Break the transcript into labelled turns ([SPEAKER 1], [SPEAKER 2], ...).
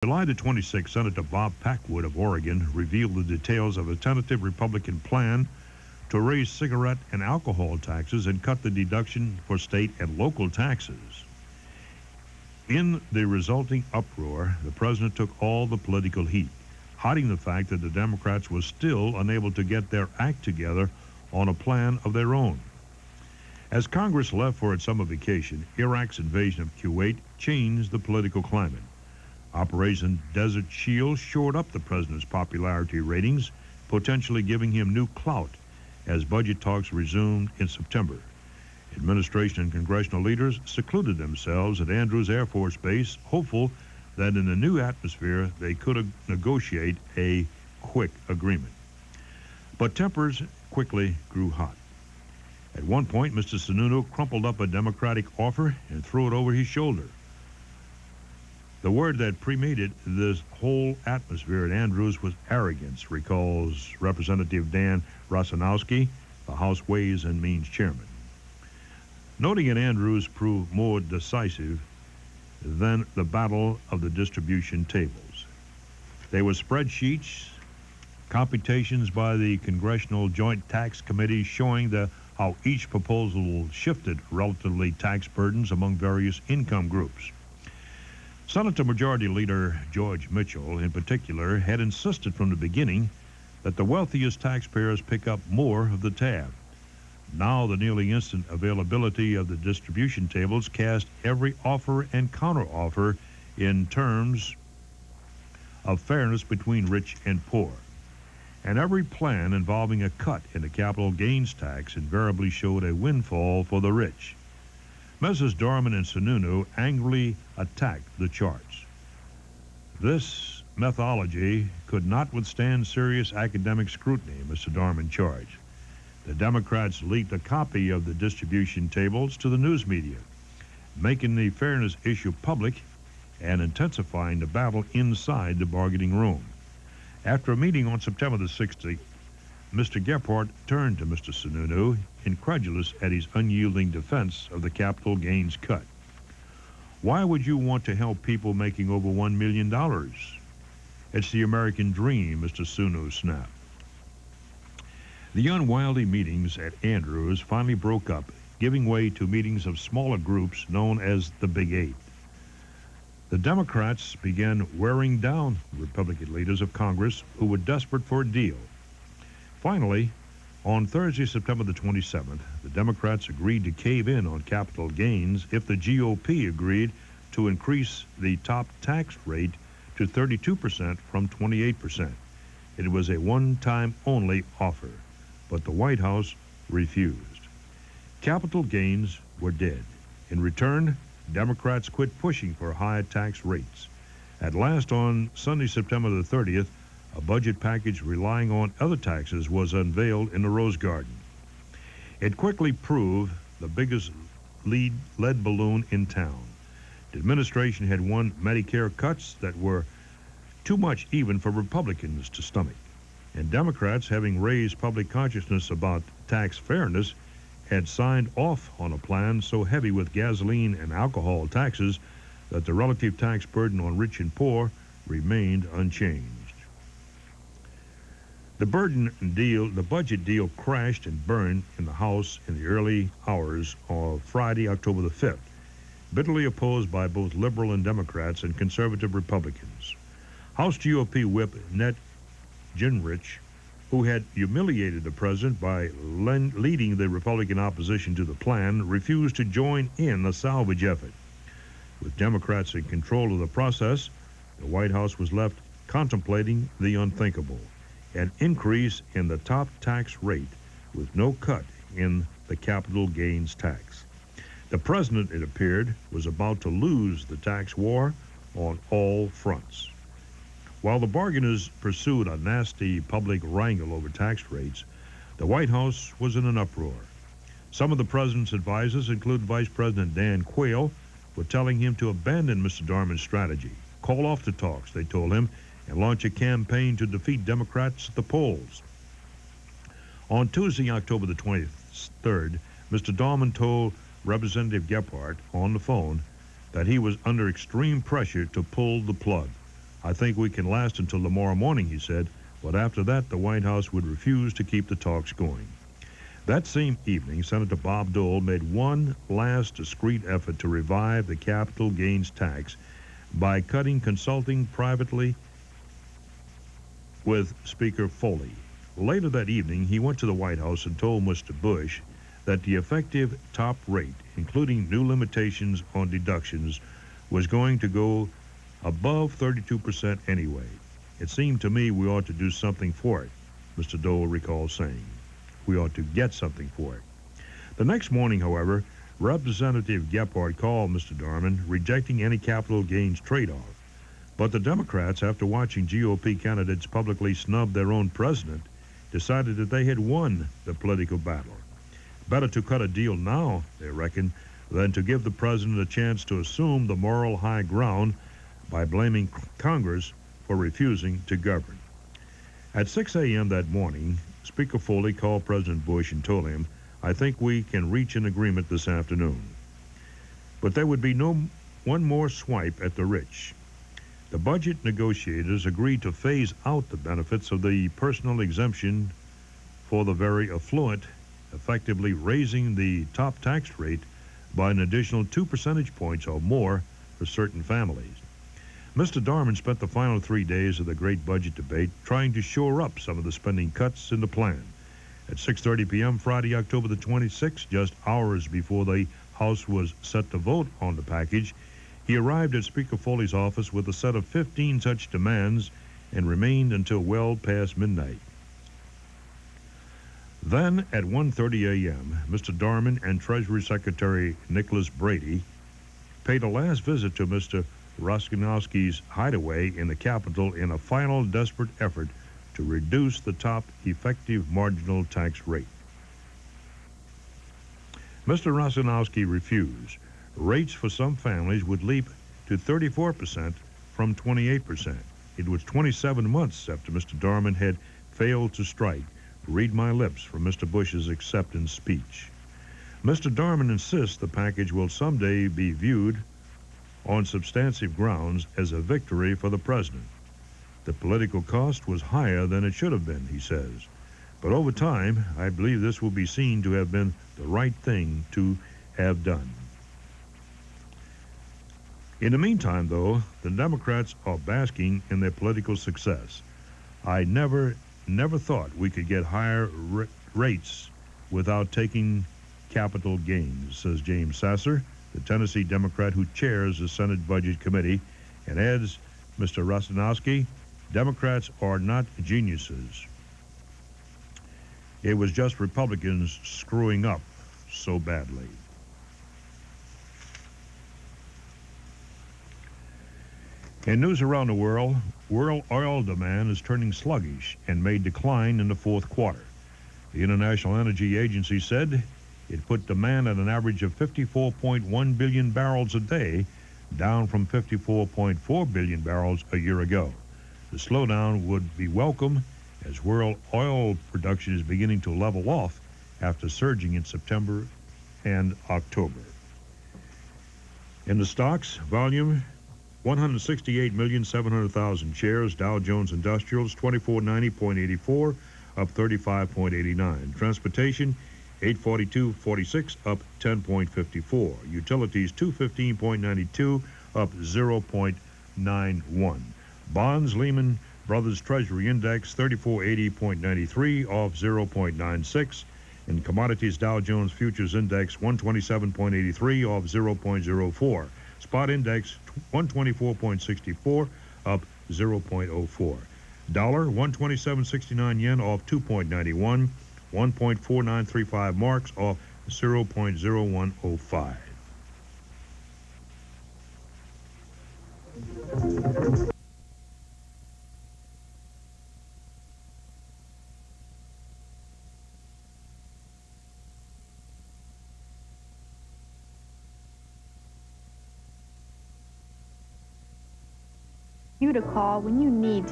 [SPEAKER 1] July the 26th, Senator Bob Packwood of Oregon revealed the details of a tentative Republican plan to raise cigarette and alcohol taxes and cut the deduction for state and local taxes. In the resulting uproar, the president took all the political heat, hiding the fact that the Democrats were still unable to get their act together on a plan of their own. As Congress left for its summer vacation, Iraq's invasion of Kuwait changed the political climate. Operation Desert Shield shored up the president's popularity ratings, potentially giving him new clout as budget talks resumed in September. Administration and congressional leaders secluded themselves at Andrews Air Force Base, hopeful that in the new atmosphere they could negotiate a quick agreement. But tempers quickly grew hot. At one point, Mr. Sununu crumpled up a Democratic offer and threw it over his shoulder. The word that permeated this whole atmosphere at Andrews was arrogance, recalls Representative Dan Rosanowski, the House Ways and Means chairman. Noting that Andrews proved more decisive than the battle of the distribution tables. There were spreadsheets, computations by the Congressional Joint Tax Committee showing how each proposal shifted relatively tax burdens among various income groups. Senator Majority Leader George Mitchell, in particular, had insisted from the beginning that the wealthiest taxpayers pick up more of the tab. Now, the nearly instant availability of the distribution tables cast every offer and counteroffer in terms of fairness between rich and poor. And every plan involving a cut in the capital gains tax invariably showed a windfall for the rich. Mrs. Dorman and Sununu angrily attacked the charts. This methodology could not withstand serious academic scrutiny, Mr. Dorman charged. The Democrats leaked a copy of the distribution tables to the news media, making the fairness issue public and intensifying the battle inside the bargaining room. After a meeting on September the 16th, Mr. Gephardt turned to Mr. Sununu, incredulous at his unyielding defense of the capital gains cut. Why would you want to help people making over $1 million? It's the American dream, Mr. Sununu snapped. The unwieldy meetings at Andrews finally broke up, giving way to meetings of smaller groups known as the Big Eight. The Democrats began wearing down Republican leaders of Congress who were desperate for a deal. Finally, on Thursday, September the 27th, the Democrats agreed to cave in on capital gains if the GOP agreed to increase the top tax rate to 32% from 28%. It was a one-time only offer, but the White House refused. Capital gains were dead. In return, Democrats quit pushing for higher tax rates. At last, on Sunday, September the 30th, a budget package relying on other taxes was unveiled in the Rose Garden. It quickly proved the biggest lead balloon in town. The administration had won Medicare cuts that were too much even for Republicans to stomach. And Democrats, having raised public consciousness about tax fairness, had signed off on a plan so heavy with gasoline and alcohol taxes that the relative tax burden on rich and poor remained unchanged. The budget deal crashed and burned in the House in the early hours of Friday, October the 5th, bitterly opposed by both liberal and Democrats and conservative Republicans. House GOP whip Ned Gingrich, who had humiliated the president by leading the Republican opposition to the plan, refused to join in the salvage effort. With Democrats in control of the process, the White House was left contemplating the unthinkable, an increase in the top tax rate with no cut in the capital gains tax. The president, it appeared, was about to lose the tax war on all fronts. While the bargainers pursued a nasty public wrangle over tax rates, the White House was in an uproar. Some of the president's advisors, including Vice President Dan Quayle, were telling him to abandon Mr. Dorman's strategy, call off the talks, they told him, and launch a campaign to defeat Democrats at the polls. On Tuesday, October the 23rd, Mr. Dorman told Representative Gephardt on the phone that he was under extreme pressure to pull the plug. I think we can last until tomorrow morning, he said, but after that, the White House would refuse to keep the talks going. That same evening, Senator Bob Dole made one last discreet effort to revive the capital gains tax by cutting consulting privately with Speaker Foley. Later that evening, he went to the White House and told Mr. Bush that the effective top rate, including new limitations on deductions, was going to go above 32% anyway. It seemed to me we ought to do something for it, Mr. Dole recalls saying. We ought to get something for it. The next morning, however, Representative Gephardt called Mr. Darman, rejecting any capital gains trade-off. But the Democrats, after watching GOP candidates publicly snub their own president, decided that they had won the political battle. Better to cut a deal now, they reckon, than to give the president a chance to assume the moral high ground by blaming Congress for refusing to govern. At 6 a.m. that morning, Speaker Foley called President Bush and told him, "I think we can reach an agreement this afternoon." But there would be one more swipe at the rich. The budget negotiators agreed to phase out the benefits of the personal exemption for the very affluent, effectively raising the top tax rate by an additional 2 percentage points or more for certain families. Mr. Darman spent the final 3 days of the great budget debate trying to shore up some of the spending cuts in the plan. At 6:30 p.m. Friday, October the 26th, just hours before the House was set to vote on the package, he arrived at Speaker Foley's office with a set of 15 such demands and remained until well past midnight. Then, at 1:30 a.m., Mr. Darman and Treasury Secretary Nicholas Brady paid a last visit to Mr. Roszkowski's hideaway in the Capitol in a final desperate effort to reduce the top effective marginal tax rate. Mr. Roszkowski refused. Rates for some families would leap to 34% from 28%. It was 27 months after Mr. Darman had failed to strike. Read my lips from Mr. Bush's acceptance speech. Mr. Darman insists the package will someday be viewed on substantive grounds as a victory for the president. The political cost was higher than it should have been, he says. But over time, I believe this will be seen to have been the right thing to have done. In the meantime, though, the Democrats are basking in their political success. I never thought we could get higher rates without taking capital gains, says James Sasser, the Tennessee Democrat who chairs the Senate Budget Committee, and adds, Mr. Roszkowski, Democrats are not geniuses. It was just Republicans screwing up so badly. In news around the world oil demand is turning sluggish and may decline in the fourth quarter. The International Energy Agency said it put demand at an average of 54.1 billion barrels a day, down from 54.4 billion barrels a year ago. The slowdown would be welcome as world oil production is beginning to level off after surging in September and October. In the stocks, volume 168,700,000 shares, Dow Jones Industrials 2490.84, up 35.89. Transportation 842.46, up 10.54. Utilities 215.92, up 0.91. Bonds, Lehman Brothers Treasury Index 3480.93, off 0.96. And commodities, Dow Jones Futures Index 127.83, off 0.04. Spot Index 124.64, up 0.04. Dollar 127.69 yen, off 2.91. 1.4935 marks, off 0.0105.
[SPEAKER 2] You to call when you need to